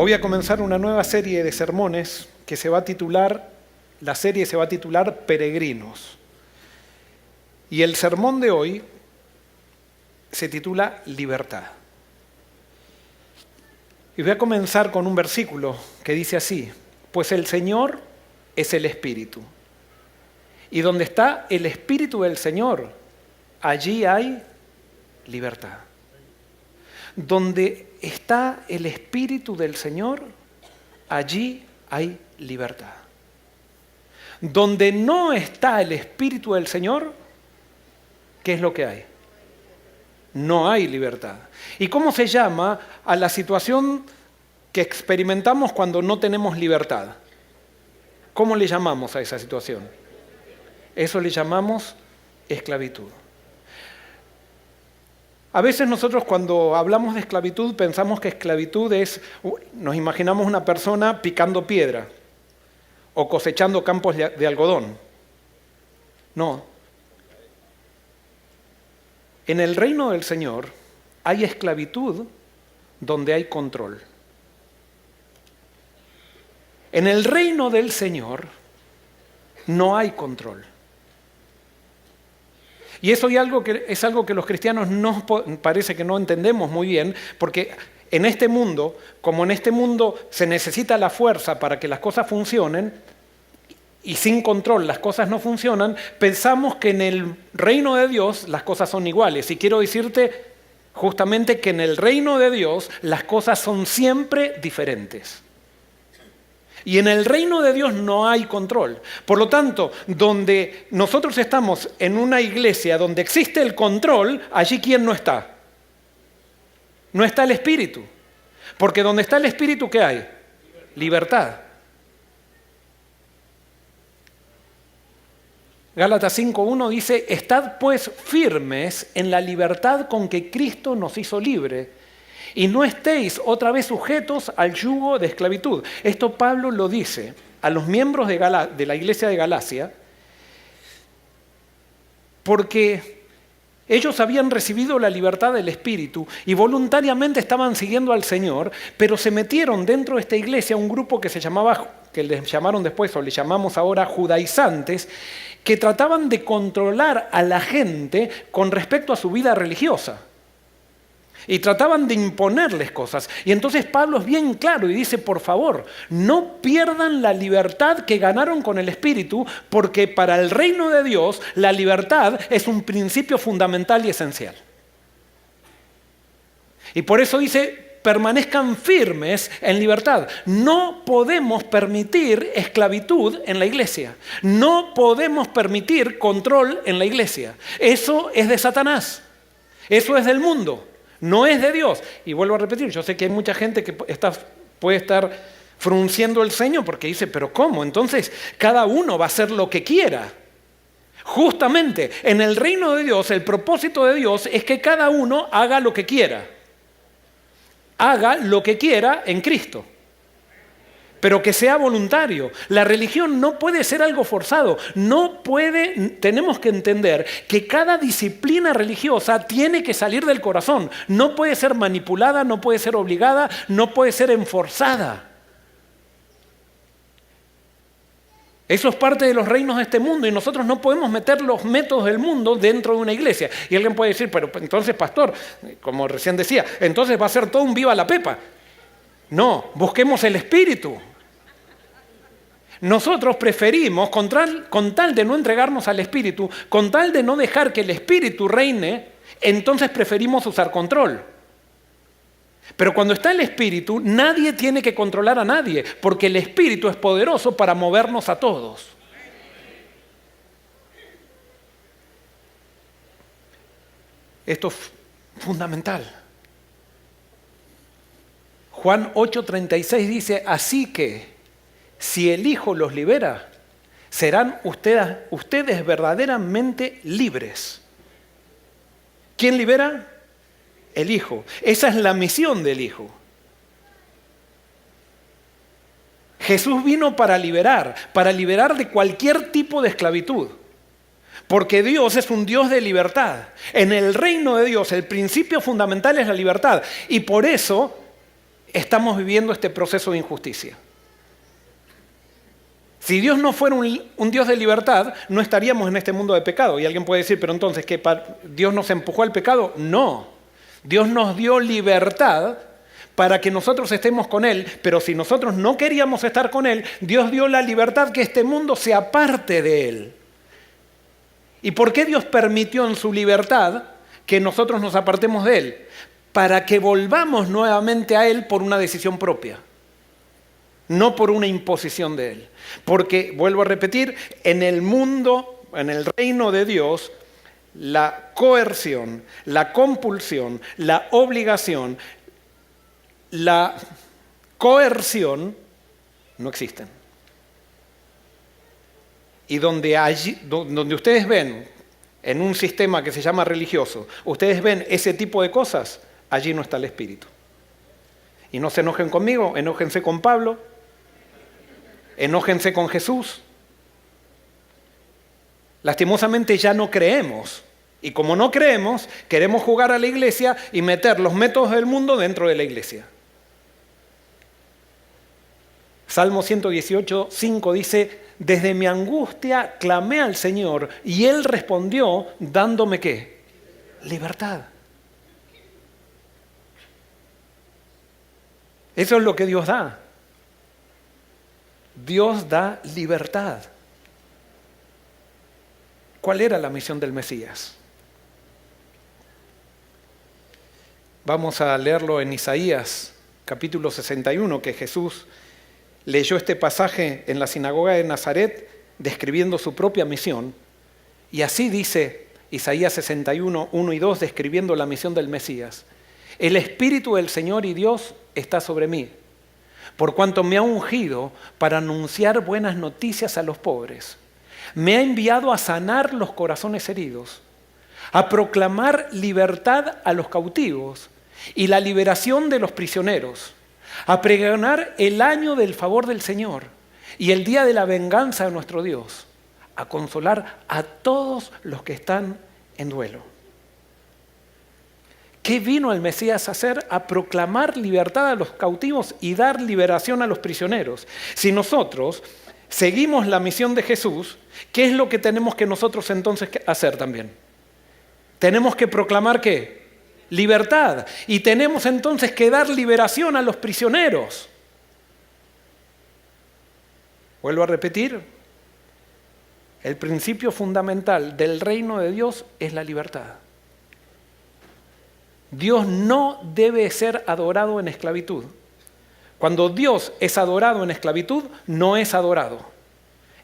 Hoy voy a comenzar una nueva serie de sermones que la serie se va a titular Peregrinos. Y el sermón de hoy se titula Libertad. Y voy a comenzar con un versículo que dice así: pues el Señor es el Espíritu. Y donde está el Espíritu del Señor, allí hay libertad. Donde está el Espíritu del Señor, allí hay libertad. Donde no está el Espíritu del Señor, ¿qué es lo que hay? No hay libertad. ¿Y cómo se llama a la situación que experimentamos cuando no tenemos libertad? ¿Cómo le llamamos a esa situación? Eso le llamamos esclavitud. A veces nosotros cuando hablamos de esclavitud pensamos que esclavitud nos imaginamos una persona picando piedra o cosechando campos de algodón. No. En el reino del Señor hay esclavitud donde hay control. En el reino del Señor no hay control. Y eso es algo que los cristianos parece que no entendemos muy bien, porque en este mundo, como en este mundo se necesita la fuerza para que las cosas funcionen, y sin control las cosas no funcionan, pensamos que en el reino de Dios las cosas son iguales. Y quiero decirte justamente que en el reino de Dios las cosas son siempre diferentes. Y en el reino de Dios no hay control. Por lo tanto, donde nosotros estamos en una iglesia donde existe el control, allí ¿quién no está? No está el Espíritu. Porque donde está el Espíritu, ¿qué hay? Libertad. Gálatas 5:1 dice: estad pues firmes en la libertad con que Cristo nos hizo libre, y no estéis otra vez sujetos al yugo de esclavitud. Esto Pablo lo dice a los miembros de la iglesia de Galacia, porque ellos habían recibido la libertad del Espíritu y voluntariamente estaban siguiendo al Señor, pero se metieron dentro de esta iglesia un grupo que les llamaron después, o le llamamos ahora judaizantes, que trataban de controlar a la gente con respecto a su vida religiosa. Y trataban de imponerles cosas. Y entonces Pablo es bien claro y dice: por favor, no pierdan la libertad que ganaron con el Espíritu, porque para el reino de Dios la libertad es un principio fundamental y esencial. Y por eso dice: permanezcan firmes en libertad. No podemos permitir esclavitud en la iglesia. No podemos permitir control en la iglesia. Eso es de Satanás. Eso es del mundo. No es de Dios. Y vuelvo a repetir, yo sé que hay mucha gente que puede estar frunciendo el ceño porque dice: ¿pero cómo? Entonces cada uno va a hacer lo que quiera. Justamente, en el reino de Dios, el propósito de Dios es que cada uno haga lo que quiera. Haga lo que quiera en Cristo. Pero que sea voluntario. La religión no puede ser algo forzado. Tenemos que entender que cada disciplina religiosa tiene que salir del corazón. No puede ser manipulada, no puede ser obligada, no puede ser enforzada. Eso es parte de los reinos de este mundo y nosotros no podemos meter los métodos del mundo dentro de una iglesia. Y alguien puede decir: pero entonces, pastor, como recién decía, entonces va a ser todo un viva la pepa. No, busquemos el Espíritu. Nosotros preferimos, con tal de no entregarnos al Espíritu, con tal de no dejar que el Espíritu reine, entonces preferimos usar control. Pero cuando está el Espíritu, nadie tiene que controlar a nadie, porque el Espíritu es poderoso para movernos a todos. Esto es fundamental. Juan 8:36 dice: así que si el Hijo los libera, serán ustedes verdaderamente libres. ¿Quién libera? El Hijo. Esa es la misión del Hijo. Jesús vino para liberar de cualquier tipo de esclavitud. Porque Dios es un Dios de libertad. En el reino de Dios el principio fundamental es la libertad. Y por eso estamos viviendo este proceso de injusticia. Si Dios no fuera un Dios de libertad, no estaríamos en este mundo de pecado. Y alguien puede decir, pero entonces, ¿qué, Dios nos empujó al pecado? No. Dios nos dio libertad para que nosotros estemos con Él, pero si nosotros no queríamos estar con Él, Dios dio la libertad que este mundo se aparte de Él. ¿Y por qué Dios permitió en su libertad que nosotros nos apartemos de Él? Para que volvamos nuevamente a Él por una decisión propia, no por una imposición de Él. Porque, vuelvo a repetir, en el mundo, en el reino de Dios, la coerción, la compulsión, la obligación, la coerción no existen. Y donde ustedes ven, en un sistema que se llama religioso, ustedes ven ese tipo de cosas, allí no está el Espíritu. Y no se enojen conmigo, enójense con Pablo, enójense con Jesús. Lastimosamente ya no creemos. Y como no creemos, queremos jugar a la iglesia y meter los métodos del mundo dentro de la iglesia. Salmo 118:5 dice, desde mi angustia clamé al Señor y Él respondió dándome ¿qué? Libertad. Eso es lo que Dios da. Dios da libertad. ¿Cuál era la misión del Mesías? Vamos a leerlo en Isaías, capítulo 61, que Jesús leyó este pasaje en la sinagoga de Nazaret, describiendo su propia misión. Y así dice Isaías 61, 1 y 2, describiendo la misión del Mesías. El Espíritu del Señor y Dios está sobre mí, por cuanto me ha ungido para anunciar buenas noticias a los pobres. Me ha enviado a sanar los corazones heridos, a proclamar libertad a los cautivos y la liberación de los prisioneros, a pregonar el año del favor del Señor y el día de la venganza de nuestro Dios, a consolar a todos los que están en duelo. ¿Qué vino el Mesías a hacer? A proclamar libertad a los cautivos y dar liberación a los prisioneros. Si nosotros seguimos la misión de Jesús, ¿qué es lo que tenemos que nosotros entonces hacer también? Tenemos que proclamar ¿qué? Libertad. Y tenemos entonces que dar liberación a los prisioneros. Vuelvo a repetir, el principio fundamental del reino de Dios es la libertad. Dios no debe ser adorado en esclavitud. Cuando Dios es adorado en esclavitud, no es adorado.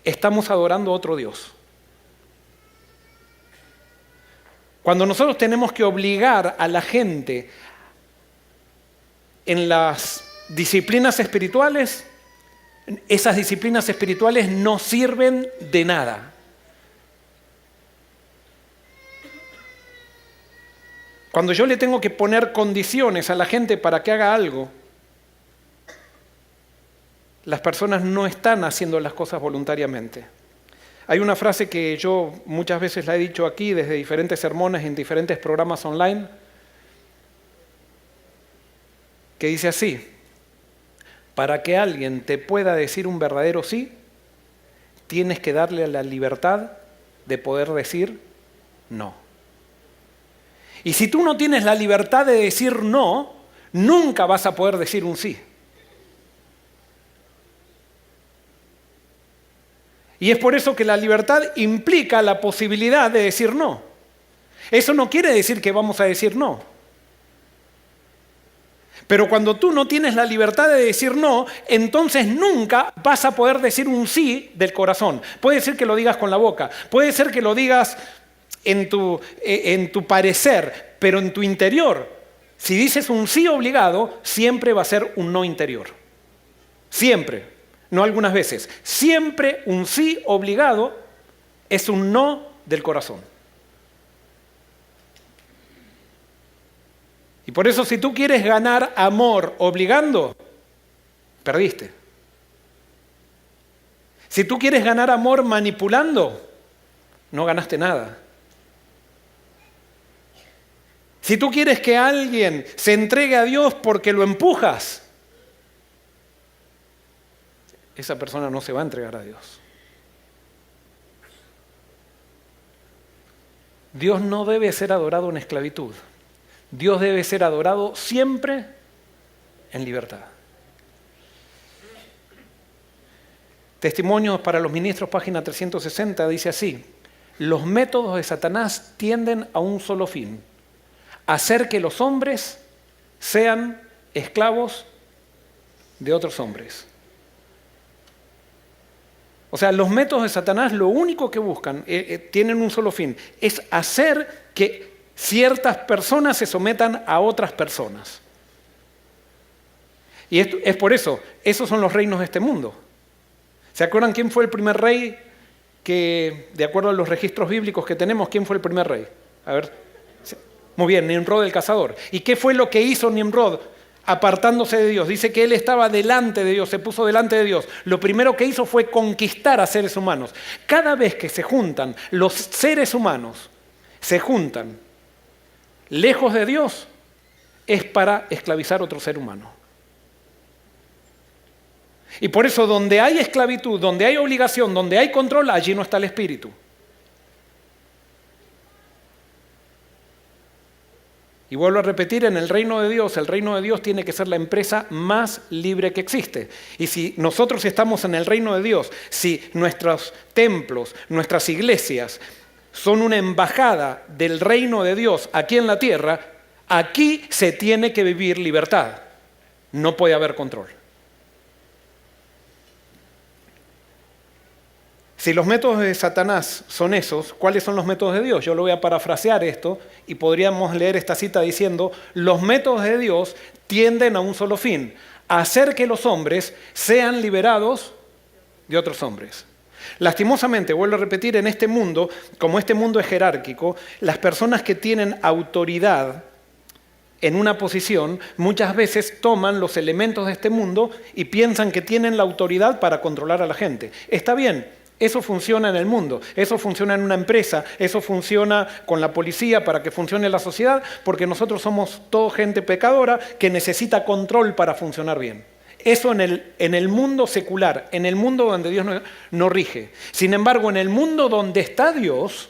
Estamos adorando a otro Dios. Cuando nosotros tenemos que obligar a la gente en las disciplinas espirituales, esas disciplinas espirituales no sirven de nada. Cuando yo le tengo que poner condiciones a la gente para que haga algo, las personas no están haciendo las cosas voluntariamente. Hay una frase que yo muchas veces la he dicho aquí desde diferentes sermones en diferentes programas online, que dice así: para que alguien te pueda decir un verdadero sí, tienes que darle la libertad de poder decir no. Y si tú no tienes la libertad de decir no, nunca vas a poder decir un sí. Y es por eso que la libertad implica la posibilidad de decir no. Eso no quiere decir que vamos a decir no. Pero cuando tú no tienes la libertad de decir no, entonces nunca vas a poder decir un sí del corazón. Puede ser que lo digas con la boca, puede ser que lo digas en tu parecer, pero en tu interior, si dices un sí obligado, siempre va a ser un no interior. Siempre. No algunas veces. Siempre un sí obligado es un no del corazón. Y por eso si tú quieres ganar amor obligando, perdiste. Si tú quieres ganar amor manipulando, no ganaste nada. Si tú quieres que alguien se entregue a Dios porque lo empujas, esa persona no se va a entregar a Dios. Dios no debe ser adorado en esclavitud. Dios debe ser adorado siempre en libertad. Testimonios para los ministros, página 360, dice así: los métodos de Satanás tienden a un solo fin: hacer que los hombres sean esclavos de otros hombres. O sea, los métodos de Satanás lo único que buscan, tienen un solo fin, es hacer que ciertas personas se sometan a otras personas. Y esto, es por eso, esos son los reinos de este mundo. ¿Se acuerdan quién fue el primer rey que, de acuerdo a los registros bíblicos que tenemos, quién fue el primer rey? A ver. Muy bien, Nimrod el cazador. ¿Y qué fue lo que hizo Nimrod apartándose de Dios? Dice que él estaba delante de Dios, se puso delante de Dios. Lo primero que hizo fue conquistar a seres humanos. Cada vez que se juntan, los seres humanos se juntan lejos de Dios, es para esclavizar a otro ser humano. Y por eso donde hay esclavitud, donde hay obligación, donde hay control, allí no está el espíritu. Y vuelvo a repetir, en el reino de Dios tiene que ser la empresa más libre que existe. Y si nosotros estamos en el reino de Dios, si nuestros templos, nuestras iglesias son una embajada del reino de Dios aquí en la tierra, aquí se tiene que vivir libertad. No puede haber control. Si los métodos de Satanás son esos, ¿cuáles son los métodos de Dios? Yo lo voy a parafrasear esto y podríamos leer esta cita diciendo: los métodos de Dios tienden a un solo fin: hacer que los hombres sean liberados de otros hombres. Lastimosamente, vuelvo a repetir, en este mundo, como este mundo es jerárquico, las personas que tienen autoridad en una posición muchas veces toman los elementos de este mundo y piensan que tienen la autoridad para controlar a la gente. Está bien. Eso funciona en el mundo, eso funciona en una empresa, eso funciona con la policía para que funcione la sociedad, porque nosotros somos toda gente pecadora que necesita control para funcionar bien. Eso en el mundo secular, en el mundo donde Dios no rige. Sin embargo, en el mundo donde está Dios,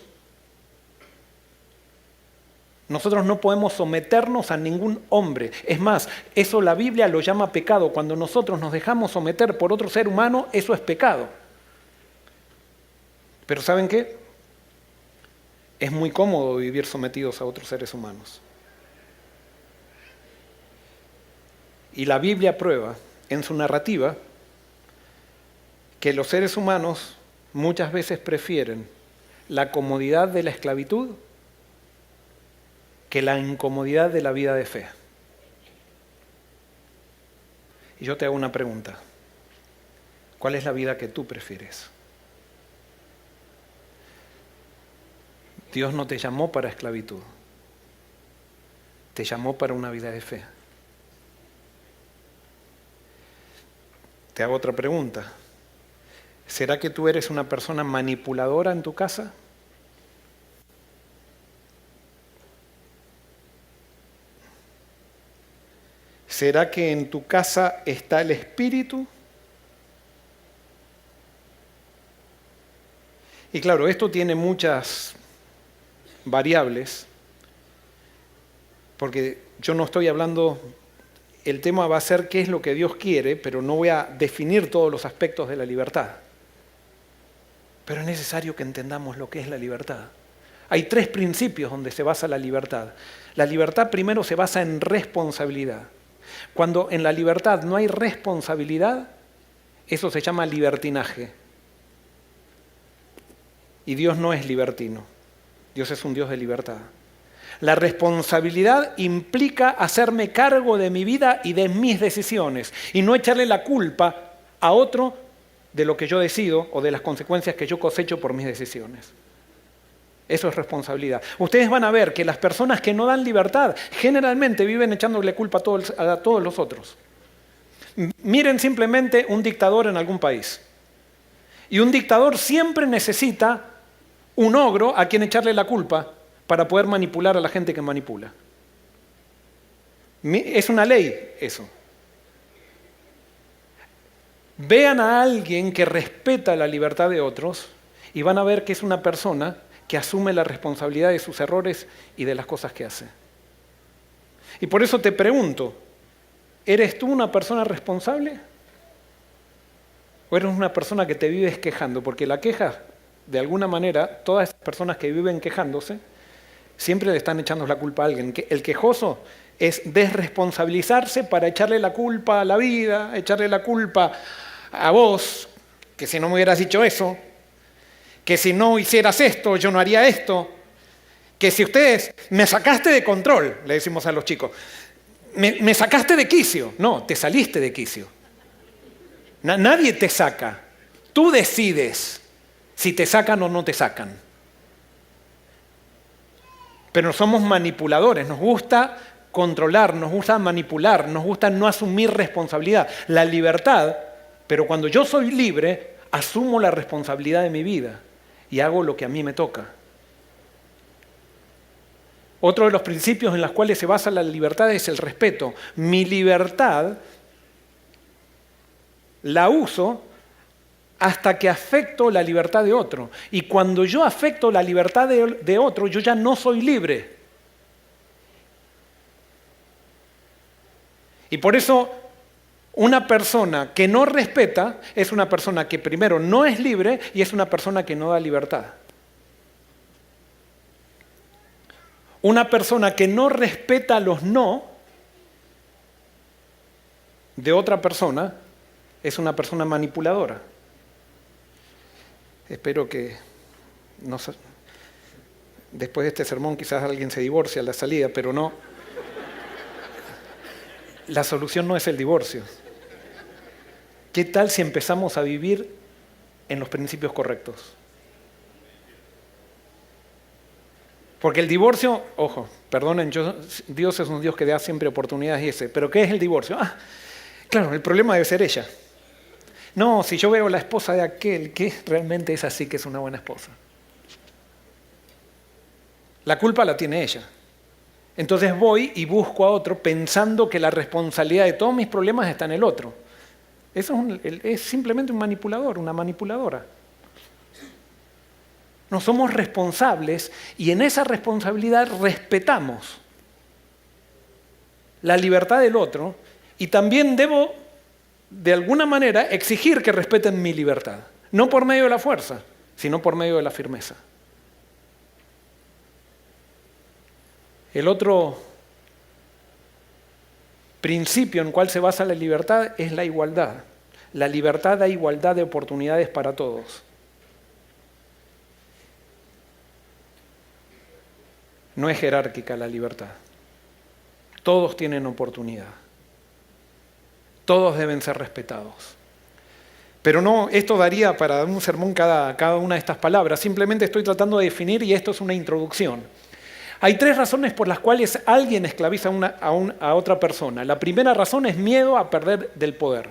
nosotros no podemos someternos a ningún hombre. Es más, eso la Biblia lo llama pecado. Cuando nosotros nos dejamos someter por otro ser humano, eso es pecado. Pero ¿saben qué? Es muy cómodo vivir sometidos a otros seres humanos. Y la Biblia prueba en su narrativa que los seres humanos muchas veces prefieren la comodidad de la esclavitud que la incomodidad de la vida de fe. Y yo te hago una pregunta. ¿Cuál es la vida que tú prefieres? Dios no te llamó para esclavitud, te llamó para una vida de fe. Te hago otra pregunta. ¿Será que tú eres una persona manipuladora en tu casa? ¿Será que en tu casa está el espíritu? Y claro, esto tiene muchas variables, porque yo no estoy hablando, el tema va a ser qué es lo que Dios quiere, pero no voy a definir todos los aspectos de la libertad. Pero es necesario que entendamos lo que es la libertad. Hay 3 principios donde se basa la libertad. La libertad primero se basa en responsabilidad. Cuando en la libertad no hay responsabilidad, eso se llama libertinaje. Y Dios no es libertino. Dios es un Dios de libertad. La responsabilidad implica hacerme cargo de mi vida y de mis decisiones y no echarle la culpa a otro de lo que yo decido o de las consecuencias que yo cosecho por mis decisiones. Eso es responsabilidad. Ustedes van a ver que las personas que no dan libertad generalmente viven echándole culpa a todos los otros. Miren simplemente un dictador en algún país. Y un dictador siempre necesita un ogro a quien echarle la culpa para poder manipular a la gente que manipula. Es una ley eso. Vean a alguien que respeta la libertad de otros y van a ver que es una persona que asume la responsabilidad de sus errores y de las cosas que hace. Y por eso te pregunto, ¿eres tú una persona responsable? ¿O eres una persona que te vives quejando? Porque la queja, de alguna manera, todas esas personas que viven quejándose, siempre le están echando la culpa a alguien. El quejoso es desresponsabilizarse para echarle la culpa a la vida, echarle la culpa a vos, que si no me hubieras dicho eso, que si no hicieras esto, yo no haría esto, que si ustedes me sacaste de control, le decimos a los chicos, me sacaste de quicio. No, te saliste de quicio. Nadie te saca. Tú decides si te sacan o no te sacan. Pero somos manipuladores, nos gusta controlar, nos gusta manipular, nos gusta no asumir responsabilidad. La libertad, pero cuando yo soy libre, asumo la responsabilidad de mi vida y hago lo que a mí me toca. Otro de los principios en los cuales se basa la libertad es el respeto. Mi libertad la uso hasta que afecto la libertad de otro. Y cuando yo afecto la libertad de otro, yo ya no soy libre. Y por eso, una persona que no respeta es una persona que primero no es libre y es una persona que no da libertad. Una persona que no respeta los no de otra persona es una persona manipuladora. Espero que después de este sermón quizás alguien se divorcie a la salida, pero no. La solución no es el divorcio. ¿Qué tal si empezamos a vivir en los principios correctos? Porque el divorcio, ojo, perdonen, Dios es un Dios que da siempre oportunidades y ese, pero ¿qué es el divorcio? Claro, el problema debe ser ella. No, si yo veo la esposa de aquel, que realmente es así, que es una buena esposa. La culpa la tiene ella. Entonces voy y busco a otro pensando que la responsabilidad de todos mis problemas está en el otro. Eso es simplemente un manipulador, una manipuladora. No somos responsables y en esa responsabilidad respetamos la libertad del otro y también debo, de alguna manera, exigir que respeten mi libertad. No por medio de la fuerza, sino por medio de la firmeza. El otro principio en cual se basa la libertad es la igualdad. La libertad da igualdad de oportunidades para todos. No es jerárquica la libertad. Todos tienen oportunidad. Todos deben ser respetados. Pero no, esto daría para un sermón cada una de estas palabras. Simplemente estoy tratando de definir y esto es una introducción. Hay 3 razones por las cuales alguien esclaviza a otra persona. La primera razón es miedo a perder del poder.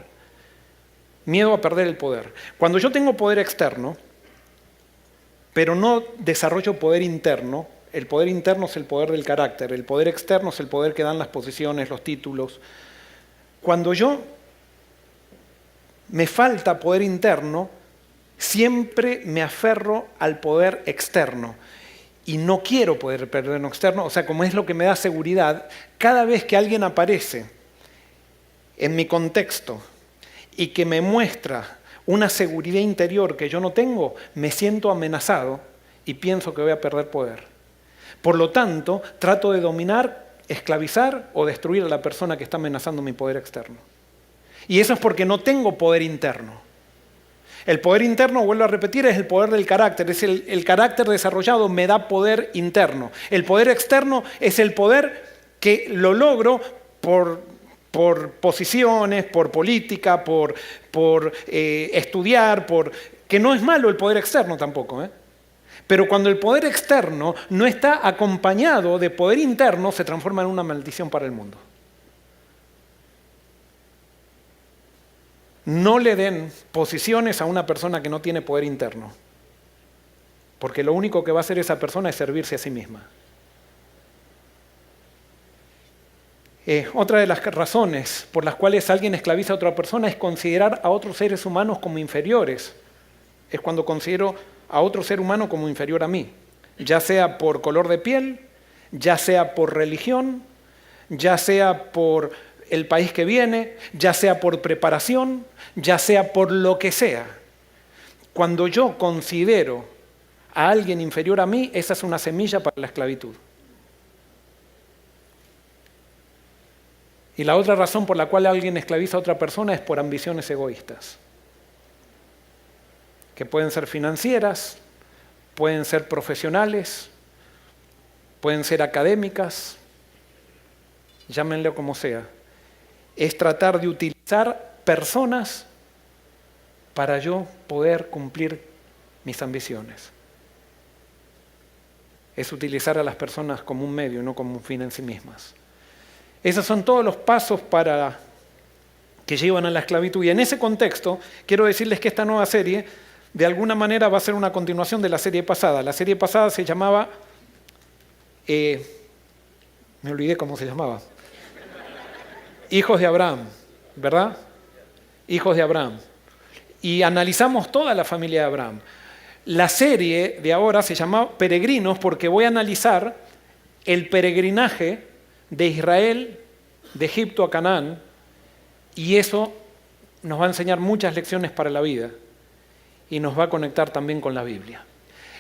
Miedo a perder el poder. Cuando yo tengo poder externo, pero no desarrollo poder interno, el poder interno es el poder del carácter, el poder externo es el poder que dan las posiciones, los títulos. Cuando yo me falta poder interno, siempre me aferro al poder externo. Y no quiero poder perder en externo, o sea, como es lo que me da seguridad, cada vez que alguien aparece en mi contexto y que me muestra una seguridad interior que yo no tengo, me siento amenazado y pienso que voy a perder poder. Por lo tanto, trato de dominar, esclavizar o destruir a la persona que está amenazando mi poder externo. Y eso es porque no tengo poder interno. El poder interno, vuelvo a repetir, es el poder del carácter. Es el carácter desarrollado me da poder interno. El poder externo es el poder que lo logro por posiciones, por política, por estudiar, que no es malo el poder externo tampoco, Pero cuando el poder externo no está acompañado de poder interno, se transforma en una maldición para el mundo. No le den posiciones a una persona que no tiene poder interno, porque lo único que va a hacer esa persona es servirse a sí misma. Otra de las razones por las cuales alguien esclaviza a otra persona es considerar a otros seres humanos como inferiores. Es cuando considero a otro ser humano como inferior a mí, ya sea por color de piel, ya sea por religión, ya sea por el país que viene, ya sea por preparación, ya sea por lo que sea. Cuando yo considero a alguien inferior a mí, esa es una semilla para la esclavitud. Y la otra razón por la cual alguien esclaviza a otra persona es por ambiciones egoístas, que pueden ser financieras, pueden ser profesionales, pueden ser académicas, llámenlo como sea. Es tratar de utilizar personas para yo poder cumplir mis ambiciones. Es utilizar a las personas como un medio, no como un fin en sí mismas. Esos son todos los pasos que llevan a la esclavitud. Y en ese contexto, quiero decirles que esta nueva serie, de alguna manera, va a ser una continuación de la serie pasada. La serie pasada se llamaba... me olvidé cómo se llamaba. Hijos de Abraham, ¿verdad? Hijos de Abraham. Y analizamos toda la familia de Abraham. La serie de ahora se llama Peregrinos porque voy a analizar el peregrinaje de Israel, de Egipto a Canaán, y eso nos va a enseñar muchas lecciones para la vida y nos va a conectar también con la Biblia.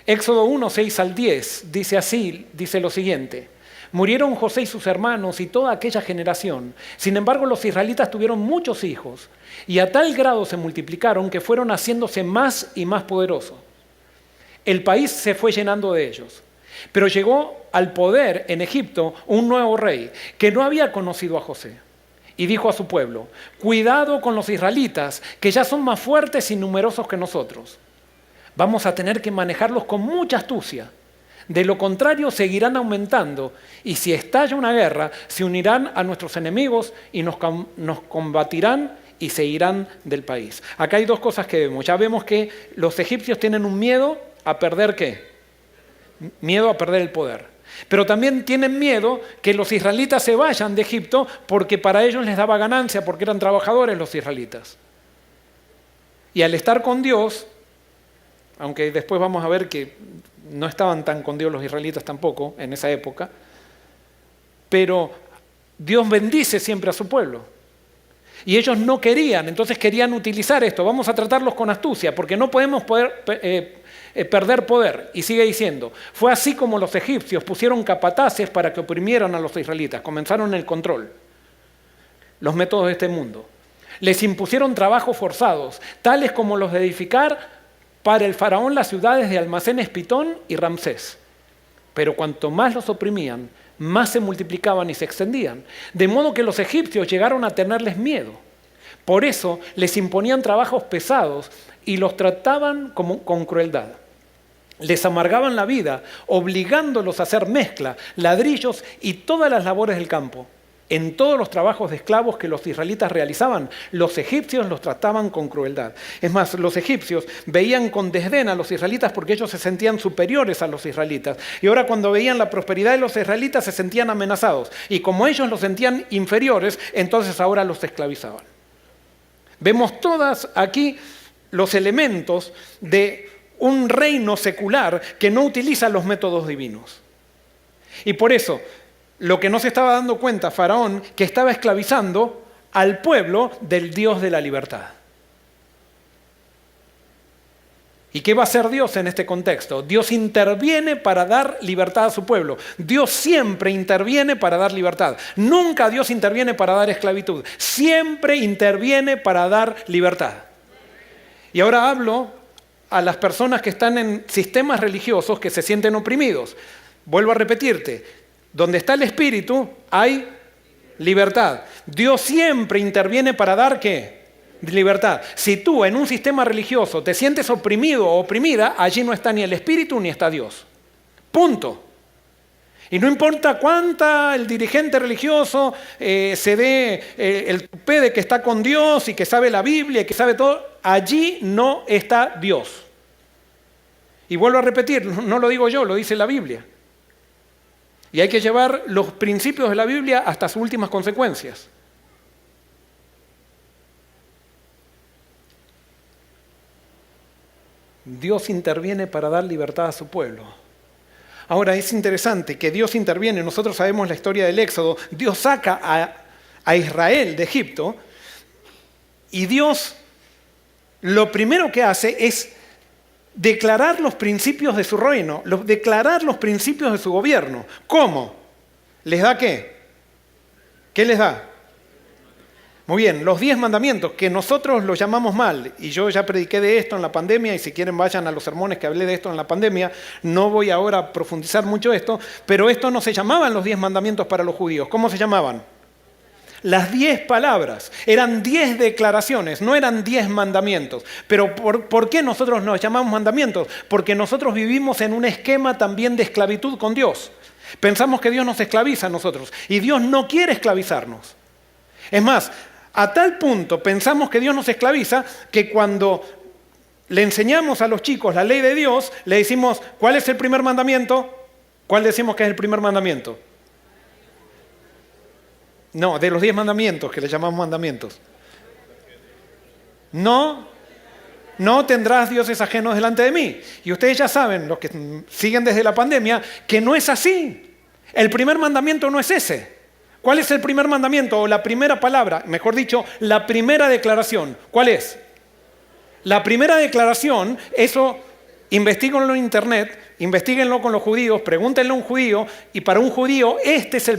Éxodo 1, 6 al 10 dice así, dice lo siguiente: murieron José y sus hermanos y toda aquella generación. Sin embargo, los israelitas tuvieron muchos hijos y a tal grado se multiplicaron que fueron haciéndose más y más poderosos. El país se fue llenando de ellos. Pero llegó al poder en Egipto un nuevo rey que no había conocido a José. Y dijo a su pueblo: cuidado con los israelitas, que ya son más fuertes y numerosos que nosotros. Vamos a tener que manejarlos con mucha astucia. De lo contrario, seguirán aumentando. Y si estalla una guerra, se unirán a nuestros enemigos y nos combatirán y se irán del país. Acá hay dos cosas que vemos. Ya vemos que los egipcios tienen un miedo a perder ¿qué? Miedo a perder el poder. Pero también tienen miedo que los israelitas se vayan de Egipto porque para ellos les daba ganancia, porque eran trabajadores los israelitas. Y al estar con Dios, aunque después vamos a ver que no estaban tan con Dios los israelitas tampoco en esa época, pero Dios bendice siempre a su pueblo. Y ellos no querían, entonces querían utilizar esto. Vamos a tratarlos con astucia, porque no podemos perder poder. Y sigue diciendo: fue así como los egipcios pusieron capataces para que oprimieran a los israelitas. Comenzaron el control, los métodos de este mundo. Les impusieron trabajos forzados, tales como los de edificar para el faraón las ciudades de almacenes Pitón y Ramsés. Pero cuanto más los oprimían, más se multiplicaban y se extendían. De modo que los egipcios llegaron a tenerles miedo. Por eso les imponían trabajos pesados y los trataban con crueldad. Les amargaban la vida, obligándolos a hacer mezcla, ladrillos y todas las labores del campo. En todos los trabajos de esclavos que los israelitas realizaban, los egipcios los trataban con crueldad. Es más, los egipcios veían con desdén a los israelitas porque ellos se sentían superiores a los israelitas. Y ahora cuando veían la prosperidad de los israelitas se sentían amenazados. Y como ellos los sentían inferiores, entonces ahora los esclavizaban. Vemos todas aquí los elementos de un reino secular que no utiliza los métodos divinos. Y por eso, lo que no se estaba dando cuenta Faraón, que estaba esclavizando al pueblo del Dios de la libertad. ¿Y qué va a hacer Dios en este contexto? Dios interviene para dar libertad a su pueblo. Dios siempre interviene para dar libertad. Nunca Dios interviene para dar esclavitud. Siempre interviene para dar libertad. Y ahora hablo a las personas que están en sistemas religiosos que se sienten oprimidos. Vuelvo a repetirte. Donde está el Espíritu, hay libertad. Dios siempre interviene para dar ¿qué? Libertad. Si tú en un sistema religioso te sientes oprimido o oprimida, allí no está ni el Espíritu ni está Dios. Punto. Y no importa cuánta el dirigente religioso se dé el tupé de que está con Dios y que sabe la Biblia y que sabe todo, allí no está Dios. Y vuelvo a repetir, no lo digo yo, lo dice la Biblia. Y hay que llevar los principios de la Biblia hasta sus últimas consecuencias. Dios interviene para dar libertad a su pueblo. Ahora, es interesante que Dios interviene. Nosotros sabemos la historia del Éxodo. Dios saca a Israel de Egipto y Dios lo primero que hace es declarar los principios de su reino, declarar los principios de su gobierno. ¿Cómo? ¿Les da qué? ¿Qué les da? Muy bien, los 10 mandamientos, que nosotros los llamamos mal, y yo ya prediqué de esto en la pandemia, y si quieren vayan a los sermones que hablé de esto en la pandemia, no voy ahora a profundizar mucho esto, pero esto no se llamaban los 10 mandamientos para los judíos. ¿Cómo se llamaban? Las 10 palabras, eran 10 declaraciones, no eran 10 mandamientos. Pero ¿por qué nosotros nos llamamos mandamientos? Porque nosotros vivimos en un esquema también de esclavitud con Dios. Pensamos que Dios nos esclaviza a nosotros, y Dios no quiere esclavizarnos. Es más, a tal punto pensamos que Dios nos esclaviza que cuando le enseñamos a los chicos la ley de Dios, le decimos, ¿cuál es el primer mandamiento? ¿Cuál decimos que es el primer mandamiento? No, de los 10 mandamientos, que le llamamos mandamientos. No tendrás dioses ajenos delante de mí. Y ustedes ya saben, los que siguen desde la pandemia, que no es así. El primer mandamiento no es ese. ¿Cuál es el primer mandamiento o la primera palabra? Mejor dicho, la primera declaración. ¿Cuál es? La primera declaración, eso investíguenlo en internet, investíguenlo con los judíos, pregúntenle a un judío, y para un judío esta es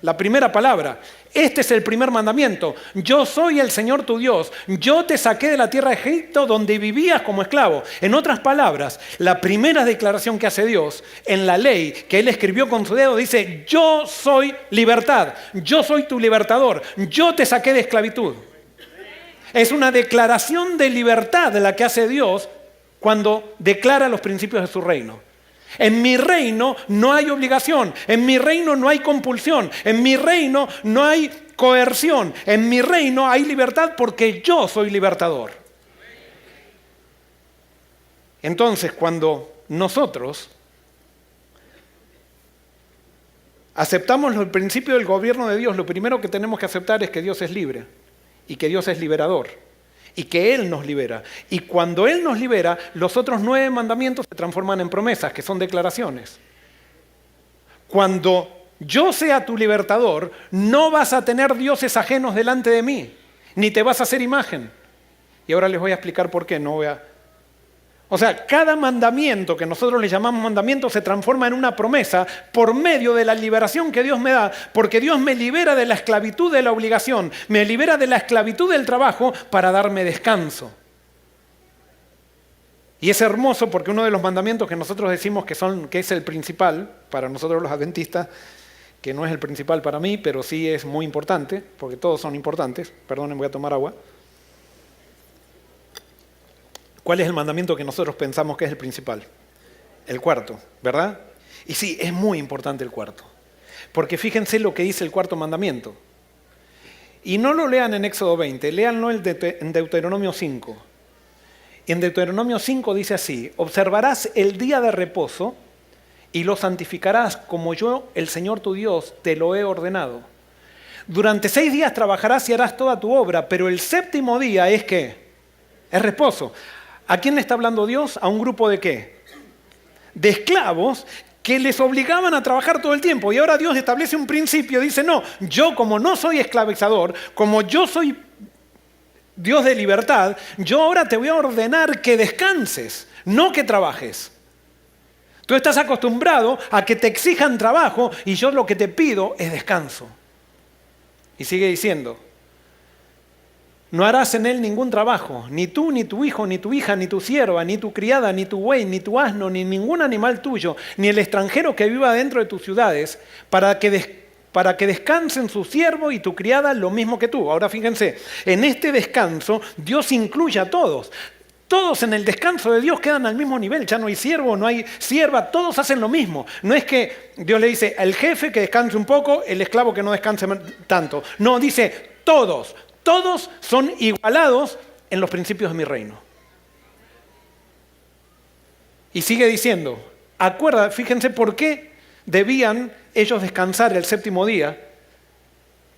la primera palabra. Este es el primer mandamiento. Yo soy el Señor tu Dios. Yo te saqué de la tierra de Egipto donde vivías como esclavo. En otras palabras, la primera declaración que hace Dios en la ley que Él escribió con su dedo dice, yo soy libertad. Yo soy tu libertador. Yo te saqué de esclavitud. Es una declaración de libertad de la que hace Dios cuando declara los principios de su reino. En mi reino no hay obligación, en mi reino no hay compulsión, en mi reino no hay coerción, en mi reino hay libertad porque yo soy libertador. Entonces, cuando nosotros aceptamos el principio del gobierno de Dios, lo primero que tenemos que aceptar es que Dios es libre y que Dios es liberador. Y que Él nos libera. Y cuando Él nos libera, los otros 9 mandamientos se transforman en promesas, que son declaraciones. Cuando yo sea tu libertador, no vas a tener dioses ajenos delante de mí, ni te vas a hacer imagen. Y ahora les voy a explicar por qué. O sea, cada mandamiento que nosotros le llamamos mandamiento se transforma en una promesa por medio de la liberación que Dios me da, porque Dios me libera de la esclavitud de la obligación, me libera de la esclavitud del trabajo para darme descanso. Y es hermoso porque uno de los mandamientos que nosotros decimos que es el principal para nosotros los adventistas, que no es el principal para mí, pero sí es muy importante, porque todos son importantes. Perdonen, voy a tomar agua. ¿Cuál es el mandamiento que nosotros pensamos que es el principal? El cuarto, ¿verdad? Y sí, es muy importante el cuarto. Porque fíjense lo que dice el cuarto mandamiento. Y no lo lean en Éxodo 20, léanlo en Deuteronomio 5. Y en Deuteronomio 5 dice así, observarás el día de reposo y lo santificarás como yo, el Señor tu Dios, te lo he ordenado. Durante 6 días trabajarás y harás toda tu obra, pero el séptimo día es ¿qué? Es reposo. ¿A quién le está hablando Dios? ¿A un grupo de qué? De esclavos que les obligaban a trabajar todo el tiempo. Y ahora Dios establece un principio, dice, no, yo como no soy esclavizador, como yo soy Dios de libertad, yo ahora te voy a ordenar que descanses, no que trabajes. Tú estás acostumbrado a que te exijan trabajo y yo lo que te pido es descanso. Y sigue diciendo, no harás en él ningún trabajo, ni tú, ni tu hijo, ni tu hija, ni tu sierva, ni tu criada, ni tu buey, ni tu asno, ni ningún animal tuyo, ni el extranjero que viva dentro de tus ciudades, para que descansen su siervo y tu criada lo mismo que tú. Ahora fíjense, en este descanso Dios incluye a todos. Todos en el descanso de Dios quedan al mismo nivel, ya no hay siervo, no hay sierva, todos hacen lo mismo. No es que Dios le dice al jefe que descanse un poco, el esclavo que no descanse tanto. No, dice todos son igualados en los principios de mi reino. Y sigue diciendo, fíjense por qué debían ellos descansar el séptimo día.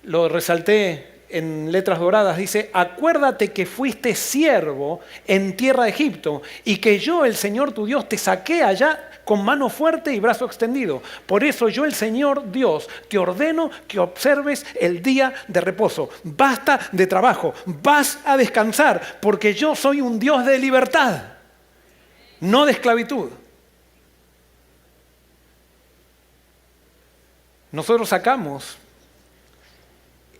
Lo resalté en letras doradas, dice: acuérdate que fuiste siervo en tierra de Egipto y que yo, el Señor tu Dios, te saqué allá con mano fuerte y brazo extendido. Por eso yo, el Señor Dios, te ordeno que observes el día de reposo. Basta de trabajo, vas a descansar, porque yo soy un Dios de libertad, no de esclavitud. Nosotros sacamos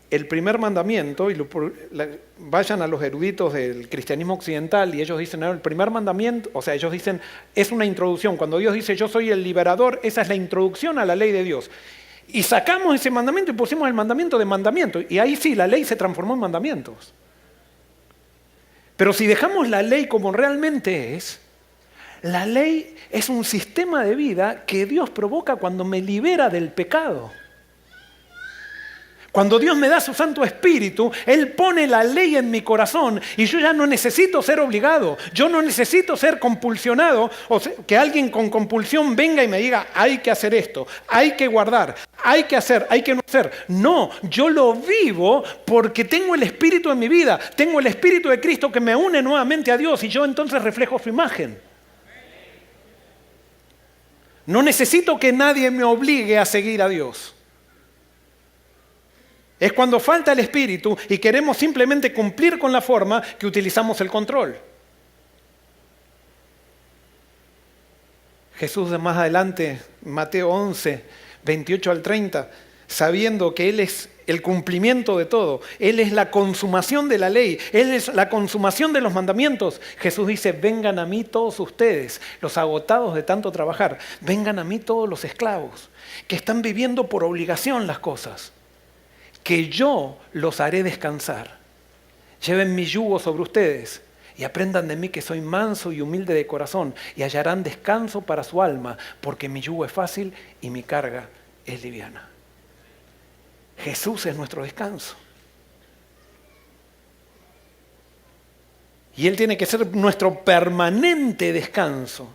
el primer mandamiento, y vayan a los eruditos del cristianismo occidental y ellos dicen, no, el primer mandamiento, o sea, ellos dicen, es una introducción. Cuando Dios dice, yo soy el liberador, esa es la introducción a la ley de Dios. Y sacamos ese mandamiento y pusimos el mandamiento de mandamiento. Y ahí sí, la ley se transformó en mandamientos. Pero si dejamos la ley como realmente es, la ley es un sistema de vida que Dios provoca cuando me libera del pecado. Cuando Dios me da su Santo Espíritu, Él pone la ley en mi corazón y yo ya no necesito ser obligado, yo no necesito ser compulsionado, o que alguien con compulsión venga y me diga, hay que hacer esto, hay que guardar, hay que hacer, hay que no hacer. No, yo lo vivo porque tengo el Espíritu en mi vida, tengo el Espíritu de Cristo que me une nuevamente a Dios y yo entonces reflejo su imagen. No necesito que nadie me obligue a seguir a Dios. Es cuando falta el Espíritu y queremos simplemente cumplir con la forma que utilizamos el control. Jesús de más adelante, Mateo 11, 28 al 30, sabiendo que Él es el cumplimiento de todo, Él es la consumación de la ley, Él es la consumación de los mandamientos. Jesús dice, vengan a mí todos ustedes, los agotados de tanto trabajar, vengan a mí todos los esclavos, que están viviendo por obligación las cosas, que yo los haré descansar. Lleven mi yugo sobre ustedes y aprendan de mí que soy manso y humilde de corazón y hallarán descanso para su alma, porque mi yugo es fácil y mi carga es liviana. Jesús es nuestro descanso. Y Él tiene que ser nuestro permanente descanso.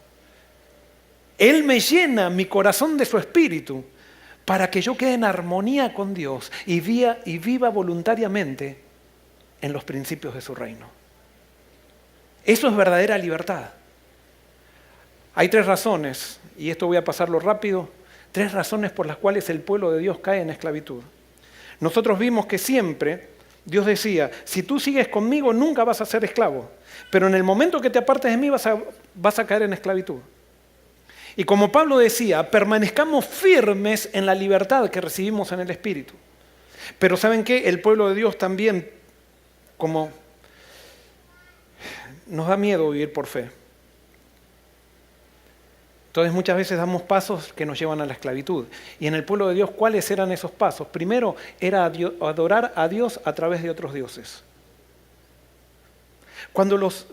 Él me llena mi corazón de su espíritu para que yo quede en armonía con Dios y viva voluntariamente en los principios de su reino. Eso es verdadera libertad. Hay 3 razones, y esto voy a pasarlo rápido, 3 razones por las cuales el pueblo de Dios cae en esclavitud. Nosotros vimos que siempre Dios decía, si tú sigues conmigo nunca vas a ser esclavo, pero en el momento que te apartes de mí vas a caer en esclavitud. Y como Pablo decía, permanezcamos firmes en la libertad que recibimos en el Espíritu. Pero ¿saben qué? El pueblo de Dios también, como nos da miedo vivir por fe. Entonces muchas veces damos pasos que nos llevan a la esclavitud. Y en el pueblo de Dios, ¿cuáles eran esos pasos? Primero era adorar a Dios a través de otros dioses. Cuando los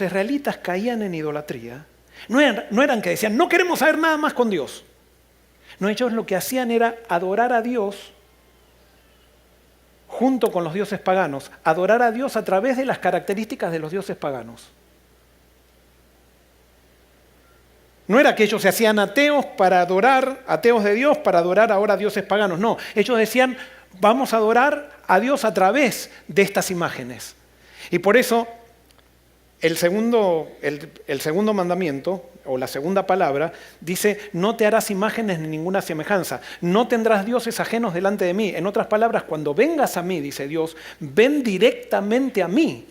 israelitas caían en idolatría, no eran que decían, no queremos saber nada más con Dios. No, ellos lo que hacían era adorar a Dios junto con los dioses paganos, adorar a Dios a través de las características de los dioses paganos. No era que ellos se hacían ateos de Dios para adorar ahora a dioses paganos. No, ellos decían, vamos a adorar a Dios a través de estas imágenes. Y por eso el segundo mandamiento, o la segunda palabra, dice, no te harás imágenes ni ninguna semejanza, no tendrás dioses ajenos delante de mí. En otras palabras, cuando vengas a mí, dice Dios, ven directamente a mí.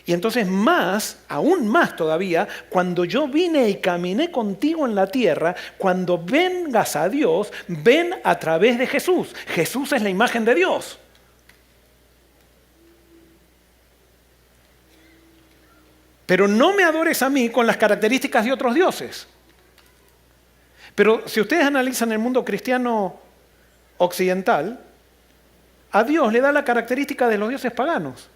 Y entonces aún más todavía, cuando yo vine y caminé contigo en la tierra, cuando vengas a Dios, ven a través de Jesús. Jesús es la imagen de Dios. Pero no me adores a mí con las características de otros dioses. Pero si ustedes analizan el mundo cristiano occidental, a Dios le da la característica de los dioses paganos,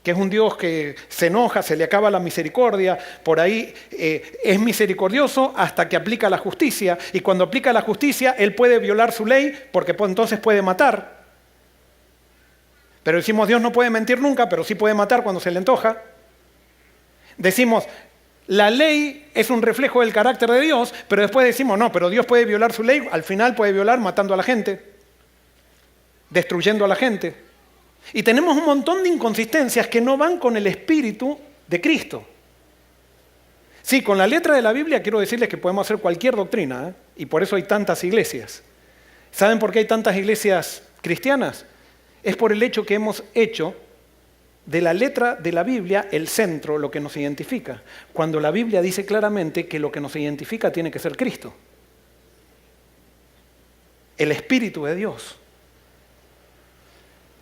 que es un Dios que se enoja, se le acaba la misericordia, por ahí es misericordioso hasta que aplica la justicia, y cuando aplica la justicia, Él puede violar su ley, porque entonces puede matar. Pero decimos, Dios no puede mentir nunca, pero sí puede matar cuando se le antoja. Decimos, la ley es un reflejo del carácter de Dios, pero después decimos, no, pero Dios puede violar su ley, al final puede violar matando a la gente, destruyendo a la gente. Y tenemos un montón de inconsistencias que no van con el espíritu de Cristo. Sí, con la letra de la Biblia quiero decirles que podemos hacer cualquier doctrina, y por eso hay tantas iglesias. ¿Saben por qué hay tantas iglesias cristianas? Es por el hecho que hemos hecho de la letra de la Biblia el centro, lo que nos identifica. Cuando la Biblia dice claramente que lo que nos identifica tiene que ser Cristo. El Espíritu de Dios.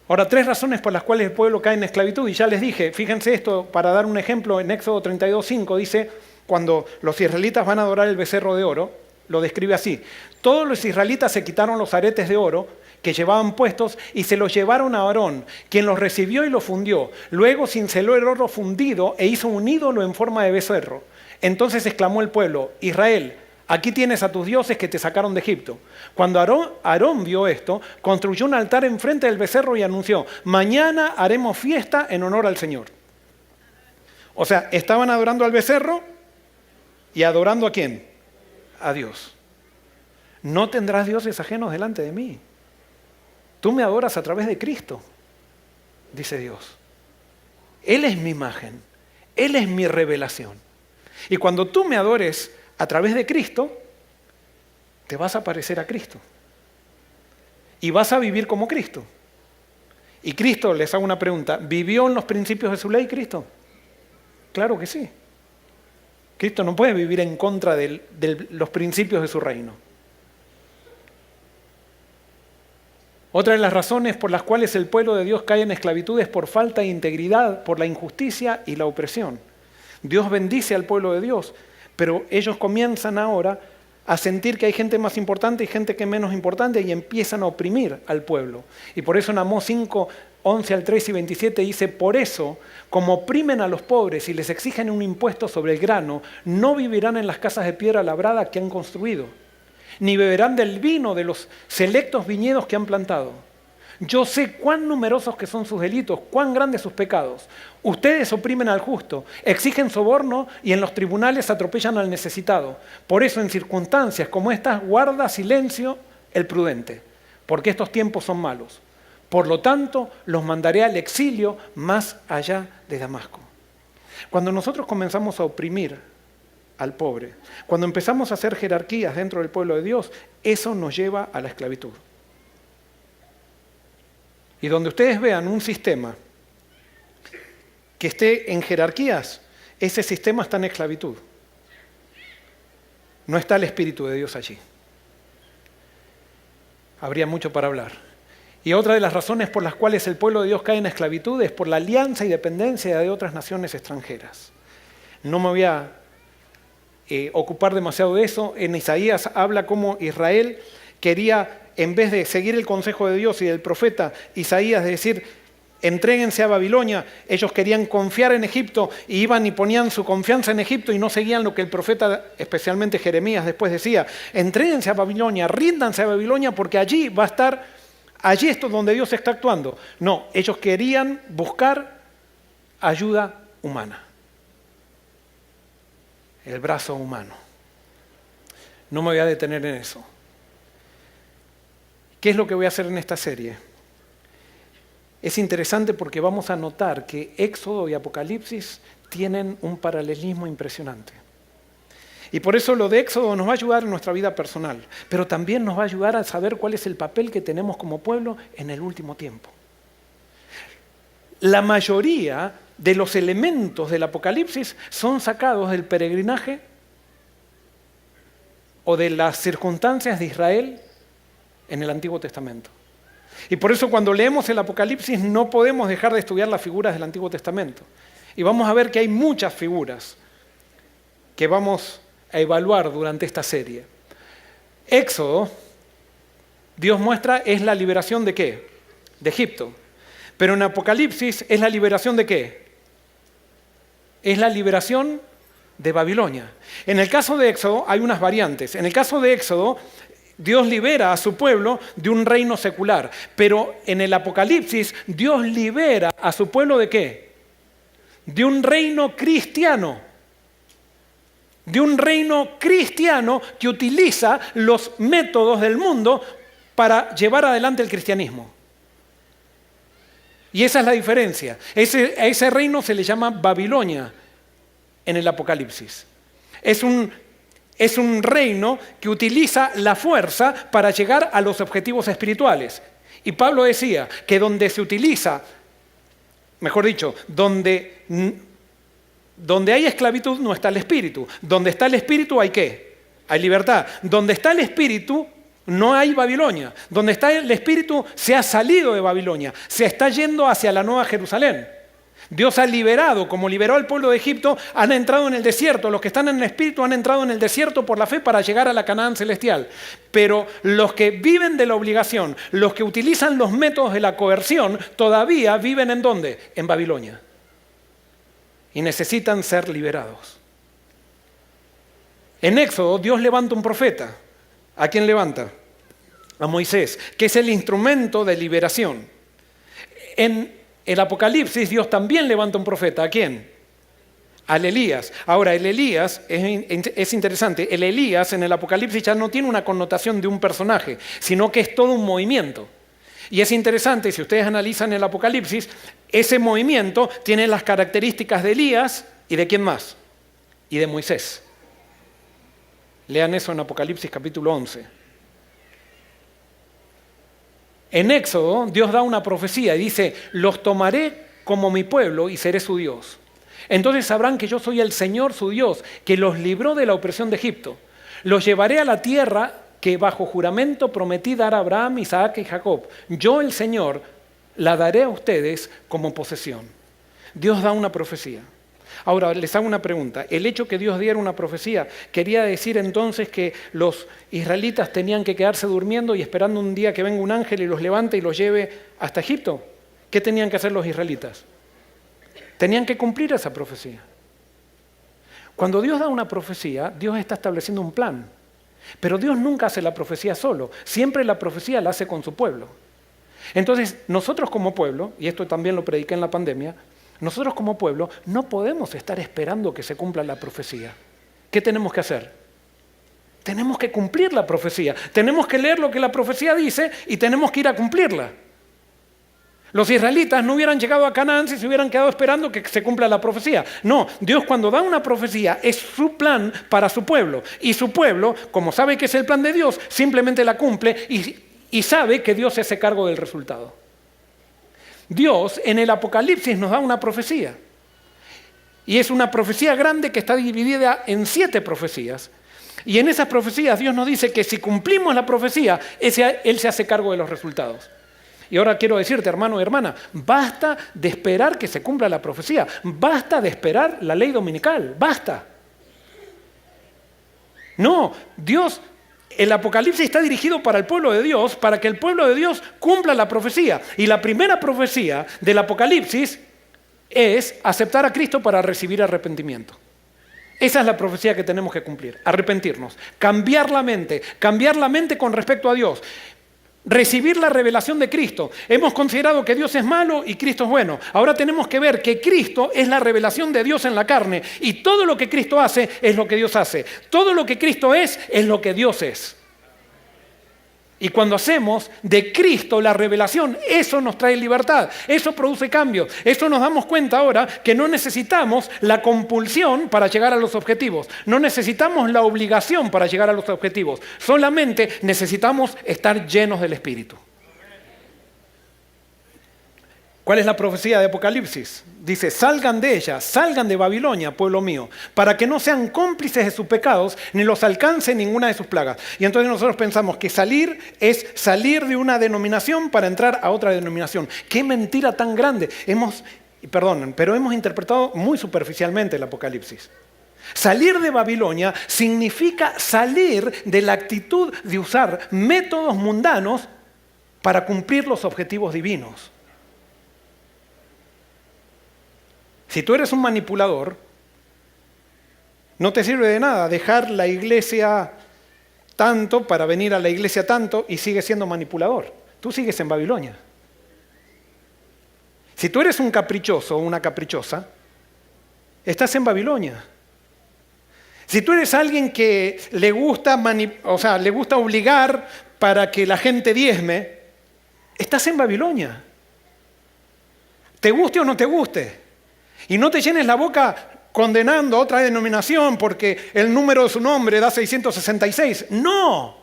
Ahora, 3 razones por las cuales el pueblo cae en esclavitud. Y ya les dije, fíjense esto, para dar un ejemplo, en Éxodo 32:5 dice, cuando los israelitas van a adorar el becerro de oro, lo describe así. Todos los israelitas se quitaron los aretes de oro que llevaban puestos y se los llevaron a Aarón, quien los recibió y los fundió. Luego cinceló el oro fundido e hizo un ídolo en forma de becerro. Entonces exclamó el pueblo, Israel, aquí tienes a tus dioses que te sacaron de Egipto. Cuando Aarón vio esto, construyó un altar enfrente del becerro y anunció, mañana haremos fiesta en honor al Señor. O sea, estaban adorando al becerro y adorando ¿a quién? A Dios. No tendrás dioses ajenos delante de mí. Tú me adoras a través de Cristo, dice Dios. Él es mi imagen, Él es mi revelación. Y cuando tú me adores a través de Cristo, te vas a parecer a Cristo. Y vas a vivir como Cristo. Y Cristo, les hago una pregunta, ¿vivió en los principios de su ley Cristo? Claro que sí. Cristo no puede vivir en contra de los principios de su reino. Otra de las razones por las cuales el pueblo de Dios cae en esclavitud es por falta de integridad, por la injusticia y la opresión. Dios bendice al pueblo de Dios, pero ellos comienzan ahora a sentir que hay gente más importante y gente que es menos importante y empiezan a oprimir al pueblo. Y por eso en Amós 5, 11 al 3 y 27 dice, por eso, como oprimen a los pobres y les exigen un impuesto sobre el grano, no vivirán en las casas de piedra labrada que han construido, ni beberán del vino de los selectos viñedos que han plantado. Yo sé cuán numerosos que son sus delitos, cuán grandes sus pecados. Ustedes oprimen al justo, exigen soborno y en los tribunales atropellan al necesitado. Por eso en circunstancias como estas guarda silencio el prudente, porque estos tiempos son malos. Por lo tanto, los mandaré al exilio más allá de Damasco. Cuando nosotros comenzamos a oprimir al pobre, cuando empezamos a hacer jerarquías dentro del pueblo de Dios, eso nos lleva a la esclavitud. Y donde ustedes vean un sistema que esté en jerarquías, ese sistema está en esclavitud. No está el Espíritu de Dios allí. Habría mucho para hablar. Y otra de las razones por las cuales el pueblo de Dios cae en esclavitud es por la alianza y dependencia de otras naciones extranjeras. No me voy a ocupar demasiado de eso. En Isaías habla cómo Israel quería, en vez de seguir el consejo de Dios y del profeta Isaías, de decir, entréguense a Babilonia, ellos querían confiar en Egipto y iban y ponían su confianza en Egipto y no seguían lo que el profeta, especialmente Jeremías, después decía, entréguense a Babilonia, ríndanse a Babilonia porque allí va a estar, allí es donde Dios está actuando. No, ellos querían buscar ayuda humana. El brazo humano. No me voy a detener en eso. ¿Qué es lo que voy a hacer en esta serie? Es interesante porque vamos a notar que Éxodo y Apocalipsis tienen un paralelismo impresionante. Y por eso lo de Éxodo nos va a ayudar en nuestra vida personal, pero también nos va a ayudar a saber cuál es el papel que tenemos como pueblo en el último tiempo. La mayoría de los elementos del Apocalipsis son sacados del peregrinaje o de las circunstancias de Israel en el Antiguo Testamento. Y por eso cuando leemos el Apocalipsis no podemos dejar de estudiar las figuras del Antiguo Testamento. Y vamos a ver que hay muchas figuras que vamos a evaluar durante esta serie. Éxodo, Dios muestra, es la liberación ¿de qué? De Egipto. Pero en Apocalipsis es la liberación ¿de qué? Es la liberación de Babilonia. En el caso de Éxodo hay unas variantes. En el caso de Éxodo, Dios libera a su pueblo de un reino secular. Pero en el Apocalipsis, Dios libera a su pueblo ¿de qué? De un reino cristiano. de un reino cristiano que utiliza los métodos del mundo para llevar adelante el cristianismo. Y esa es la diferencia. A ese reino se le llama Babilonia en el Apocalipsis. Es un reino que utiliza la fuerza para llegar a los objetivos espirituales. Y Pablo decía que donde se utiliza, mejor dicho, donde hay esclavitud no está el espíritu. Donde está el espíritu hay ¿qué? Hay libertad. Donde está el espíritu no hay Babilonia. Donde está el espíritu se ha salido de Babilonia. Se está yendo hacia la nueva Jerusalén. Dios ha liberado, como liberó al pueblo de Egipto, han entrado en el desierto. Los que están en el espíritu han entrado en el desierto por la fe para llegar a la Canaán celestial. Pero los que viven de la obligación, los que utilizan los métodos de la coerción, todavía viven ¿en dónde? En Babilonia. Y necesitan ser liberados. En Éxodo, Dios levanta un profeta. ¿A quién levanta? A Moisés, que es el instrumento de liberación. En el Apocalipsis, Dios también levanta un profeta. ¿A quién? Al Elías. Ahora, el Elías es interesante. El Elías en el Apocalipsis ya no tiene una connotación de un personaje, sino que es todo un movimiento. Y es interesante, si ustedes analizan el Apocalipsis, ese movimiento tiene las características de Elías y ¿de quién más? Y de Moisés. Lean eso en Apocalipsis capítulo 11. En Éxodo, Dios da una profecía y dice, los tomaré como mi pueblo y seré su Dios. Entonces sabrán que yo soy el Señor su Dios, que los libró de la opresión de Egipto. Los llevaré a la tierra que bajo juramento prometí dar a Abraham, Isaac y Jacob. Yo, el Señor, la daré a ustedes como posesión. Dios da una profecía. Ahora, les hago una pregunta. ¿El hecho que Dios diera una profecía quería decir entonces que los israelitas tenían que quedarse durmiendo y esperando un día que venga un ángel y los levante y los lleve hasta Egipto? ¿Qué tenían que hacer los israelitas? Tenían que cumplir esa profecía. Cuando Dios da una profecía, Dios está estableciendo un plan. Pero Dios nunca hace la profecía solo. Siempre la profecía la hace con su pueblo. Entonces, nosotros como pueblo, y esto también lo prediqué en la pandemia, nosotros como pueblo no podemos estar esperando que se cumpla la profecía. ¿Qué tenemos que hacer? Tenemos que cumplir la profecía. Tenemos que leer lo que la profecía dice y tenemos que ir a cumplirla. Los israelitas no hubieran llegado a Canaán si se hubieran quedado esperando que se cumpla la profecía. No, Dios cuando da una profecía es su plan para su pueblo. Y su pueblo, como sabe que es el plan de Dios, simplemente la cumple y sabe que Dios se hace cargo del resultado. Dios en el Apocalipsis nos da una profecía. Y es una profecía grande que está dividida en 7 profecías. Y en esas profecías Dios nos dice que si cumplimos la profecía, Él se hace cargo de los resultados. Y ahora quiero decirte, hermano y hermana, basta de esperar que se cumpla la profecía. Basta de esperar la ley dominical. Basta. No, el Apocalipsis está dirigido para el pueblo de Dios, para que el pueblo de Dios cumpla la profecía. Y la primera profecía del Apocalipsis es aceptar a Cristo para recibir arrepentimiento. Esa es la profecía que tenemos que cumplir, arrepentirnos, cambiar la mente con respecto a Dios. Recibir la revelación de Cristo. Hemos considerado que Dios es malo y Cristo es bueno. Ahora tenemos que ver que Cristo es la revelación de Dios en la carne y todo lo que Cristo hace es lo que Dios hace. Todo lo que Cristo es lo que Dios es. Y cuando hacemos de Cristo la revelación, eso nos trae libertad, eso produce cambios. Eso nos damos cuenta ahora que no necesitamos la compulsión para llegar a los objetivos. No necesitamos la obligación para llegar a los objetivos. Solamente necesitamos estar llenos del Espíritu. ¿Cuál es la profecía de Apocalipsis? Dice, salgan de ella, salgan de Babilonia, pueblo mío, para que no sean cómplices de sus pecados, ni los alcance ninguna de sus plagas. Y entonces nosotros pensamos que salir es salir de una denominación para entrar a otra denominación. ¡Qué mentira tan grande! Pero hemos interpretado muy superficialmente el Apocalipsis. Salir de Babilonia significa salir de la actitud de usar métodos mundanos para cumplir los objetivos divinos. Si tú eres un manipulador, no te sirve de nada dejar la iglesia tanto para venir a la iglesia tanto y sigues siendo manipulador. Tú sigues en Babilonia. Si tú eres un caprichoso o una caprichosa, estás en Babilonia. Si tú eres alguien que le gusta, le gusta obligar para que la gente diezme, estás en Babilonia. Te guste o no te guste. Y no te llenes la boca condenando a otra denominación porque el número de su nombre da 666. ¡No!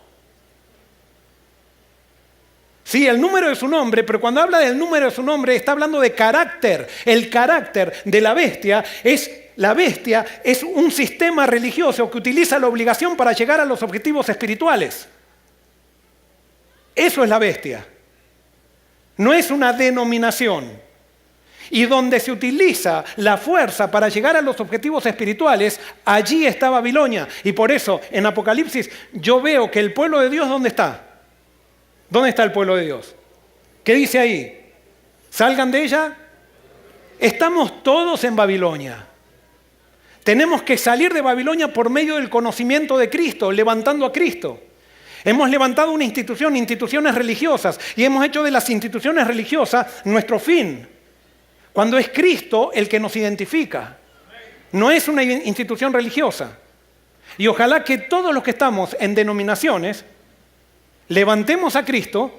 Sí, el número de su nombre, pero cuando habla del número de su nombre está hablando de carácter. El carácter de la bestia es un sistema religioso que utiliza la obligación para llegar a los objetivos espirituales. Eso es la bestia. No es una denominación. Y donde se utiliza la fuerza para llegar a los objetivos espirituales, allí está Babilonia. Y por eso, en Apocalipsis, yo veo que el pueblo de Dios, ¿dónde está? ¿Dónde está el pueblo de Dios? ¿Qué dice ahí? ¿Salgan de ella? Estamos todos en Babilonia. Tenemos que salir de Babilonia por medio del conocimiento de Cristo, levantando a Cristo. Hemos levantado una institución, instituciones religiosas, y hemos hecho de las instituciones religiosas nuestro fin. Cuando es Cristo el que nos identifica. No es una institución religiosa. Y ojalá que todos los que estamos en denominaciones levantemos a Cristo,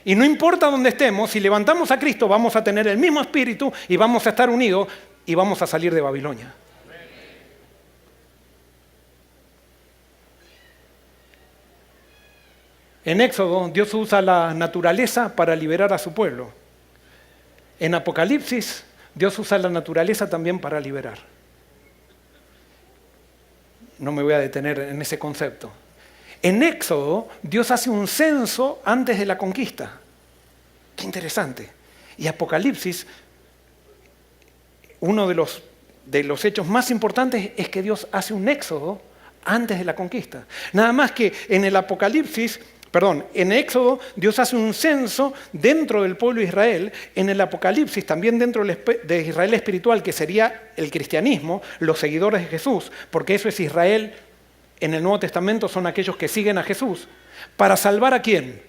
y no importa dónde estemos, si levantamos a Cristo vamos a tener el mismo espíritu y vamos a estar unidos y vamos a salir de Babilonia. En Éxodo, Dios usa la naturaleza para liberar a su pueblo. En Apocalipsis, Dios usa la naturaleza también para liberar. No me voy a detener en ese concepto. En Éxodo, Dios hace un censo antes de la conquista. Qué interesante. Y Apocalipsis, uno de los hechos más importantes es que Dios hace un éxodo antes de la conquista. Nada más que en Éxodo Dios hace un censo dentro del pueblo de Israel. En el Apocalipsis, también dentro de Israel espiritual, que sería el cristianismo, los seguidores de Jesús, porque eso es Israel en el Nuevo Testamento, son aquellos que siguen a Jesús. ¿Para salvar a quién?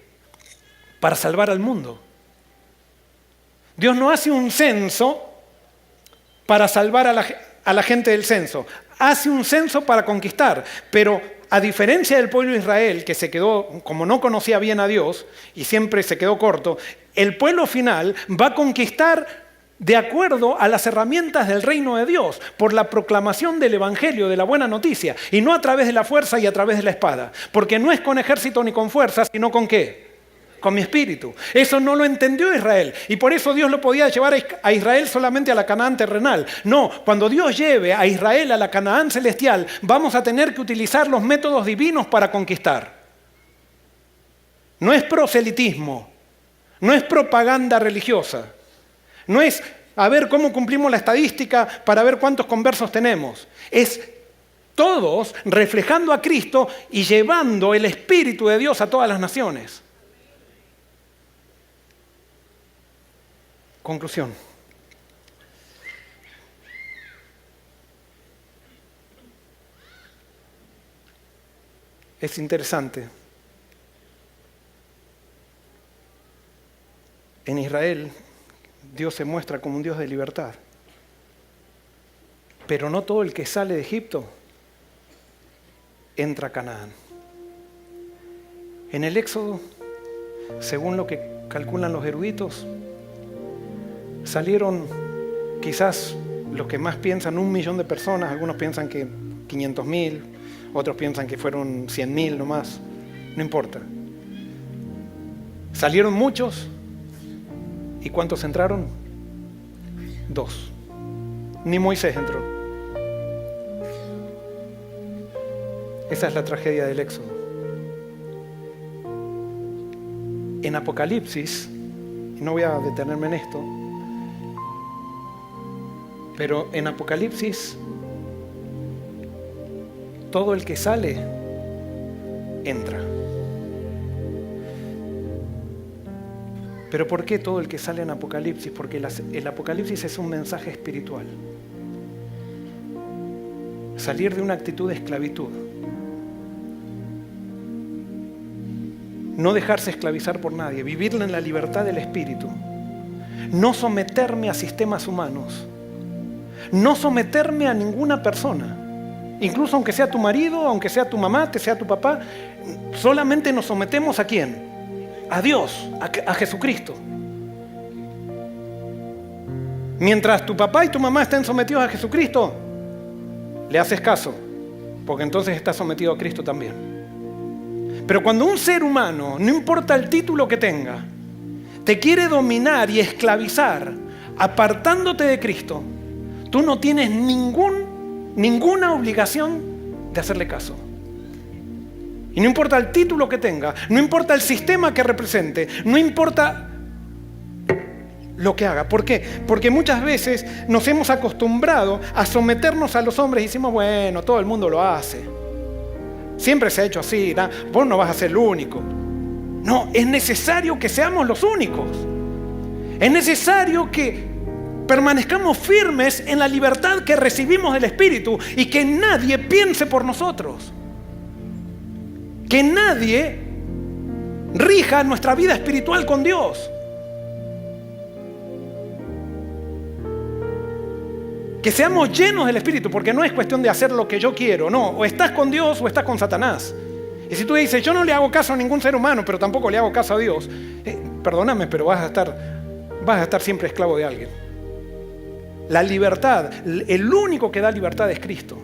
Para salvar al mundo. Dios no hace un censo para salvar a la gente del censo. Hace un censo para conquistar, pero a diferencia del pueblo de Israel, que se quedó, como no conocía bien a Dios, y siempre se quedó corto, el pueblo final va a conquistar de acuerdo a las herramientas del reino de Dios, por la proclamación del evangelio, de la buena noticia, y no a través de la fuerza y a través de la espada, porque no es con ejército ni con fuerza, sino con ¿qué? Con mi espíritu. Eso no lo entendió Israel, y por eso Dios lo podía llevar a Israel solamente a la Canaán terrenal. No, cuando Dios lleve a Israel a la Canaán celestial, vamos a tener que utilizar los métodos divinos para conquistar. No es proselitismo, no es propaganda religiosa, no es a ver cómo cumplimos la estadística para ver cuántos conversos tenemos. Es todos reflejando a Cristo y llevando el Espíritu de Dios a todas las naciones. Conclusión. Es interesante. En Israel, Dios se muestra como un Dios de libertad. Pero no todo el que sale de Egipto entra a Canaán. En el Éxodo, según lo que calculan los eruditos, salieron quizás los que más piensan 1 millón de personas, algunos piensan que 500.000, otros piensan que fueron 100.000 nomás, no importa. Salieron muchos, ¿y cuántos entraron? 2. Ni Moisés entró. Esa es la tragedia del Éxodo. En Apocalipsis, y no voy a detenerme en esto, pero en Apocalipsis, todo el que sale, entra. ¿Pero por qué todo el que sale en Apocalipsis? Porque el Apocalipsis es un mensaje espiritual. Salir de una actitud de esclavitud. No dejarse esclavizar por nadie, vivir en la libertad del espíritu. No someterme a sistemas humanos. No someterme a ninguna persona. incluso aunque sea tu marido, aunque sea tu mamá, que sea tu papá, solamente nos sometemos ¿a quién? A Dios, a Jesucristo. Mientras tu papá y tu mamá estén sometidos a Jesucristo, le haces caso, porque entonces estás sometido a Cristo también. Pero cuando un ser humano, no importa el título que tenga, te quiere dominar y esclavizar, apartándote de Cristo, tú no tienes ninguna obligación de hacerle caso. Y no importa el título que tenga, no importa el sistema que represente, no importa lo que haga. ¿Por qué? Porque muchas veces nos hemos acostumbrado a someternos a los hombres y decimos, bueno, todo el mundo lo hace. Siempre se ha hecho así, ¿no? Vos no vas a ser el único. No, es necesario que seamos los únicos. Es necesario que permanezcamos firmes en la libertad que recibimos del Espíritu y que nadie piense por nosotros. Que nadie rija nuestra vida espiritual con Dios. Que seamos llenos del Espíritu, porque no es cuestión de hacer lo que yo quiero, no. O estás con Dios o estás con Satanás. Y si tú dices, yo no le hago caso a ningún ser humano, pero tampoco le hago caso a Dios, perdóname, pero vas a estar siempre esclavo de alguien. La libertad, el único que da libertad es Cristo.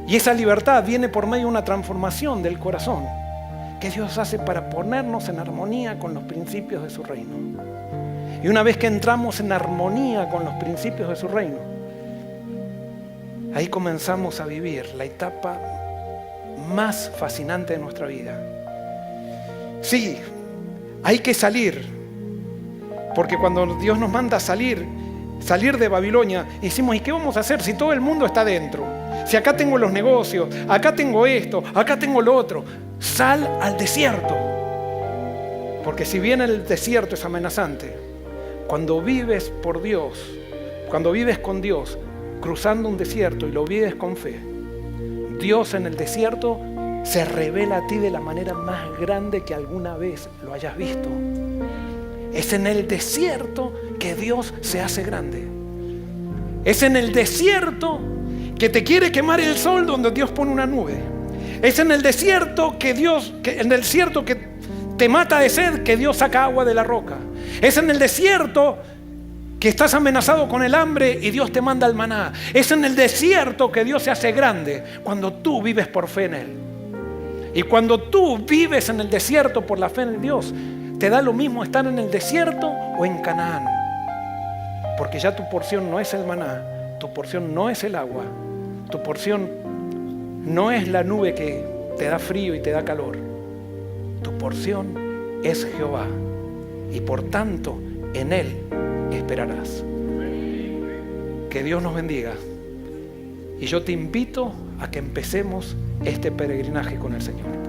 Y esa libertad viene por medio de una transformación del corazón que Dios hace para ponernos en armonía con los principios de su reino. Y una vez que entramos en armonía con los principios de su reino, ahí comenzamos a vivir la etapa más fascinante de nuestra vida. Sí, hay que salir, porque cuando Dios nos manda a salir de Babilonia, decimos, ¿y qué vamos a hacer si todo el mundo está dentro? Si acá tengo los negocios, acá tengo esto, acá tengo lo otro. Sal al desierto, porque si bien el desierto es amenazante, cuando vives por Dios, cuando vives con Dios, cruzando un desierto y lo vives con fe, Dios en el desierto se revela a ti de la manera más grande que alguna vez lo hayas visto. Es en el desierto que Dios se hace grande. Es en el desierto que te quiere quemar el sol donde Dios pone una nube. Es en el desierto que te mata de sed que Dios saca agua de la roca. Es en el desierto que estás amenazado con el hambre y Dios te manda el maná. Es en el desierto que Dios se hace grande cuando tú vives por fe en Él. Y cuando tú vives en el desierto por la fe en Dios, te da lo mismo estar en el desierto o en Canaán. Porque ya tu porción no es el maná, tu porción no es el agua, tu porción no es la nube que te da frío y te da calor. Tu porción es Jehová y por tanto en Él esperarás. Que Dios nos bendiga y yo te invito a que empecemos este peregrinaje con el Señor.